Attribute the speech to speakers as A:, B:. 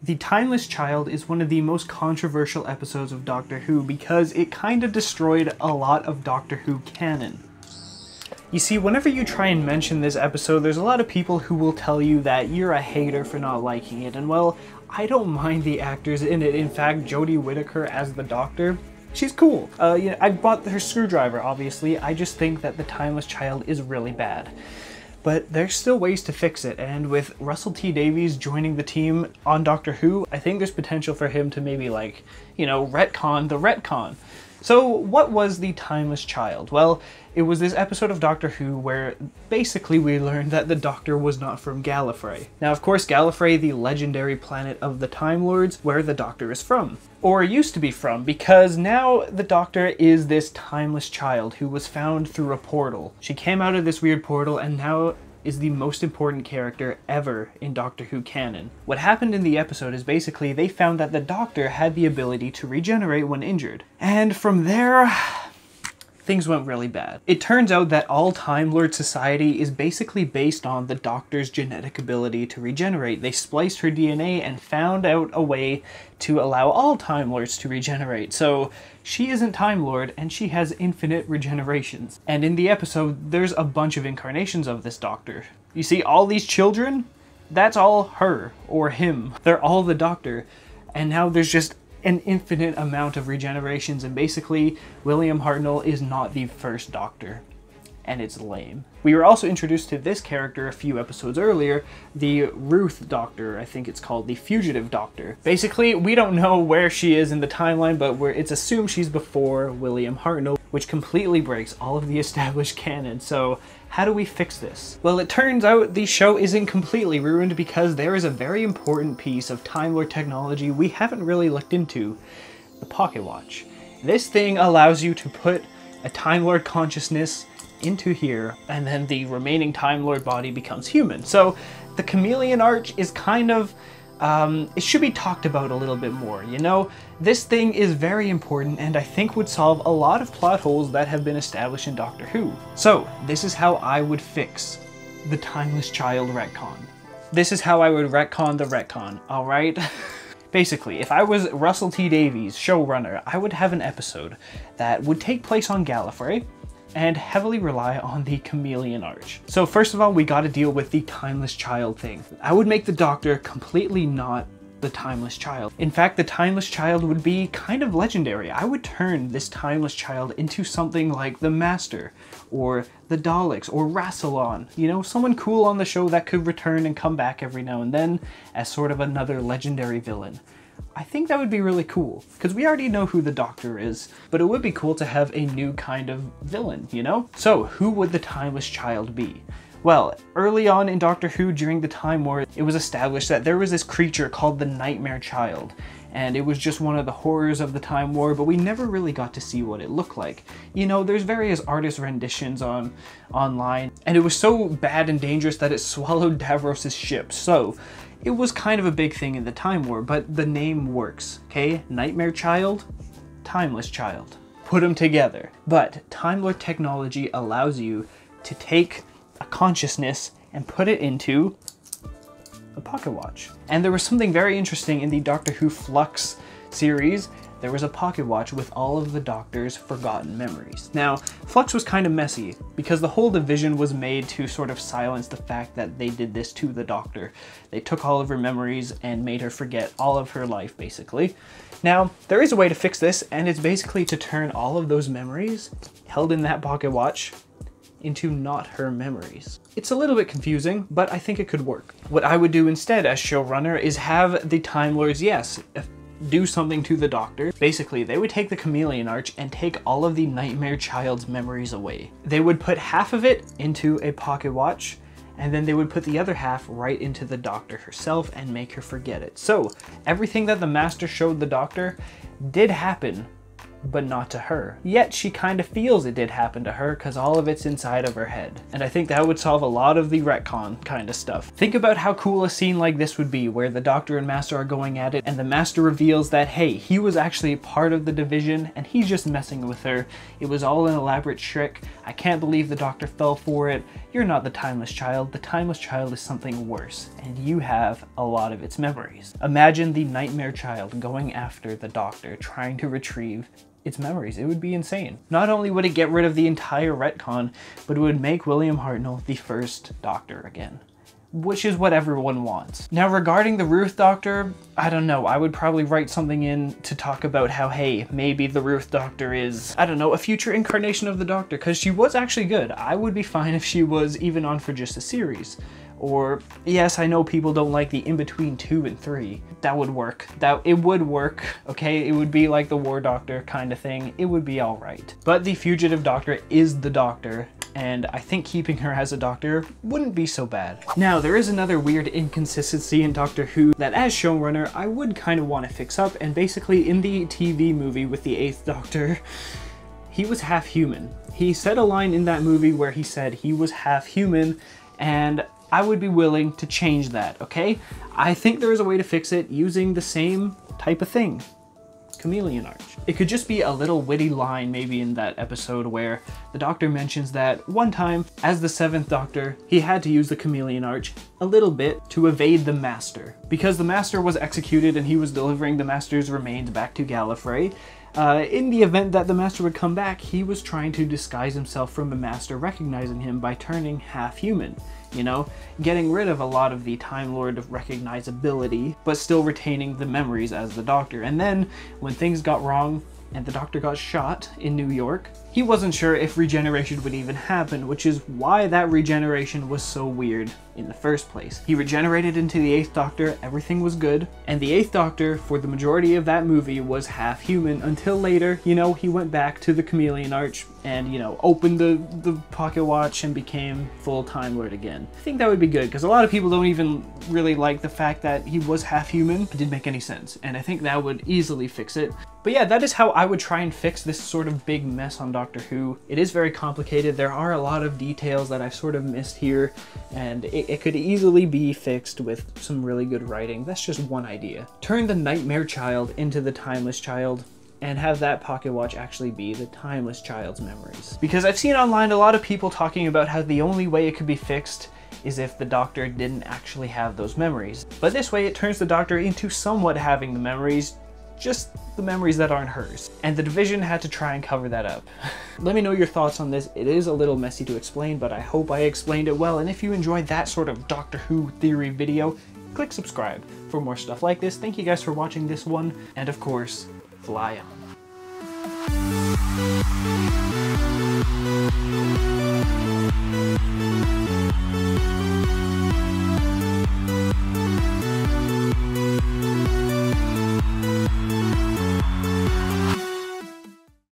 A: The Timeless Child is one of the most controversial episodes of Doctor Who because it kind of destroyed a lot of Doctor Who canon. You see, whenever you try and mention this episode, there's a lot of people who will tell you that you're a hater for not liking it, and well, I don't mind the actors in it. In fact, Jodie Whittaker as the Doctor, she's cool. I bought her screwdriver, obviously. I just think that The Timeless Child is really bad. But there's still ways to fix it, and with Russell T Davies joining the team on Doctor Who, I think there's potential for him to maybe, like, retcon the retcon. So what was The Timeless Child? Well, it was this episode of Doctor Who where basically we learned that the Doctor was not from Gallifrey. Now, of course, Gallifrey, the legendary planet of the Time Lords, where the Doctor is from. Or used to be from, because now the Doctor is this timeless child who was found through a portal. She came out of this weird portal and now is the most important character ever in Doctor Who canon. What happened in the episode is basically they found that the Doctor had the ability to regenerate when injured. And from there, things went really bad. It turns out that all Time Lord society is basically based on the Doctor's genetic ability to regenerate. They spliced her DNA and found out a way to allow all Time Lords to regenerate. So she isn't Time Lord and she has infinite regenerations. And in the episode, there's a bunch of incarnations of this Doctor. You see, all these children, that's all her or him. They're all the Doctor. And now there's just an infinite amount of regenerations, and basically William Hartnell is not the first Doctor, and it's lame. We were also introduced to this character a few episodes earlier, the Ruth Doctor. I think it's called the Fugitive Doctor. Basically, we don't know where she is in the timeline, but it's assumed she's before William Hartnell, which completely breaks all of the established canon. So how do we fix this? Well, it turns out the show isn't completely ruined because there is a very important piece of Time Lord technology we haven't really looked into, the Pocket Watch. This thing allows you to put a Time Lord consciousness into here, and then the remaining Time Lord body becomes human. So the chameleon arch is kind of, it should be talked about a little bit more, you know? This thing is very important and I think would solve a lot of plot holes that have been established in Doctor Who. So this is how I would fix the Timeless Child retcon. This is how I would retcon the retcon, alright? Basically, if I was Russell T Davies, showrunner, I would have an episode that would take place on Gallifrey and heavily rely on the chameleon arch. So first of all, we gotta deal with the Timeless Child thing. I would make the Doctor completely not the Timeless Child. In fact, the Timeless Child would be kind of legendary. I would turn this Timeless Child into something like the Master, or the Daleks, or Rassilon. You know, someone cool on the show that could return and come back every now and then as sort of another legendary villain. I think that would be really cool, because we already know who the Doctor is, but it would be cool to have a new kind of villain, you know? So, who would the Timeless Child be? Well, early on in Doctor Who during the Time War, it was established that there was this creature called the Nightmare Child, and it was just one of the horrors of the Time War, but we never really got to see what it looked like. You know, there's various artist renditions online, and it was so bad and dangerous that it swallowed Davros's ship, so it was kind of a big thing in the Time War, but the name works, okay? Nightmare Child, Timeless Child. Put them together. But Time Lord technology allows you to take a consciousness and put it into a pocket watch. And there was something very interesting in the Doctor Who Flux series. There was a pocket watch with all of the Doctor's forgotten memories. Now, Flux was kind of messy because the whole division was made to sort of silence the fact that they did this to the Doctor. They took all of her memories and made her forget all of her life, basically. Now, there is a way to fix this, and it's basically to turn all of those memories held in that pocket watch into not her memories. It's a little bit confusing, but I think it could work. What I would do instead as showrunner is have the Time Lords, yes, do something to the Doctor. Basically, they would take the chameleon arch and take all of the Nightmare Child's memories away. They would put half of it into a pocket watch, and then they would put the other half right into the Doctor herself and make her forget it. So everything that the Master showed the Doctor did happen, but not to her. Yet she kind of feels it did happen to her because all of it's inside of her head. And I think that would solve a lot of the retcon kind of stuff. Think about how cool a scene like this would be, where the Doctor and Master are going at it, and the Master reveals that, hey, he was actually part of the division, and he's just messing with her. It was all an elaborate trick. I can't believe the Doctor fell for it. You're not the Timeless Child. The Timeless Child is something worse, and you have a lot of its memories. Imagine the Nightmare Child going after the Doctor, trying to retrieve its memories. It would be insane. Not only would it get rid of the entire retcon, but it would make William Hartnell the first Doctor again, which is what everyone wants. Now, regarding the Ruth Doctor, I don't know, I would probably write something in to talk about how, hey, maybe the Ruth Doctor is, I don't know, a future incarnation of the Doctor, because she was actually good. I would be fine if she was even on for just a series. Or, yes, I know people don't like the in-between 2 and 3. That would work. It would work, okay? It would be like the War Doctor kind of thing. It would be alright. But the Fugitive Doctor is the Doctor, and I think keeping her as a Doctor wouldn't be so bad. Now, there is another weird inconsistency in Doctor Who that, as showrunner, I would kind of want to fix up, and basically in the TV movie with the 8th Doctor, he was half human. He said a line in that movie where he said he was half human, and I would be willing to change that, okay? I think there is a way to fix it using the same type of thing. Chameleon Arch. It could just be a little witty line maybe in that episode where the Doctor mentions that one time, as the 7th Doctor, he had to use the Chameleon Arch a little bit to evade the Master. Because the Master was executed and he was delivering the Master's remains back to Gallifrey, in the event that the Master would come back, he was trying to disguise himself from the Master recognizing him by turning half human. You know, getting rid of a lot of the Time Lord recognizability, but still retaining the memories as the Doctor. And then, when things got wrong, and the Doctor got shot in New York, he wasn't sure if regeneration would even happen, which is why that regeneration was so weird in the first place. He regenerated into the 8th Doctor, everything was good, and the 8th Doctor, for the majority of that movie, was half human until later, you know, he went back to the Chameleon Arch and, you know, opened the pocket watch and became full Time Lord again. I think that would be good, because a lot of people don't even really like the fact that he was half human. It didn't make any sense, and I think that would easily fix it. But yeah, that is how I would try and fix this sort of big mess on Doctor Who. It is very complicated. There are a lot of details that I've sort of missed here, and it could easily be fixed with some really good writing. That's just one idea. Turn the Nightmare Child into the Timeless Child, and have that pocket watch actually be the Timeless Child's memories. Because I've seen online a lot of people talking about how the only way it could be fixed is if the Doctor didn't actually have those memories. But this way it turns the Doctor into somewhat having the memories, just the memories that aren't hers. And the division had to try and cover that up. Let me know your thoughts on this. It is a little messy to explain, but I hope I explained it well. And if you enjoyed that sort of Doctor Who theory video, click subscribe for more stuff like this. Thank you guys for watching this one. And of course, fly on.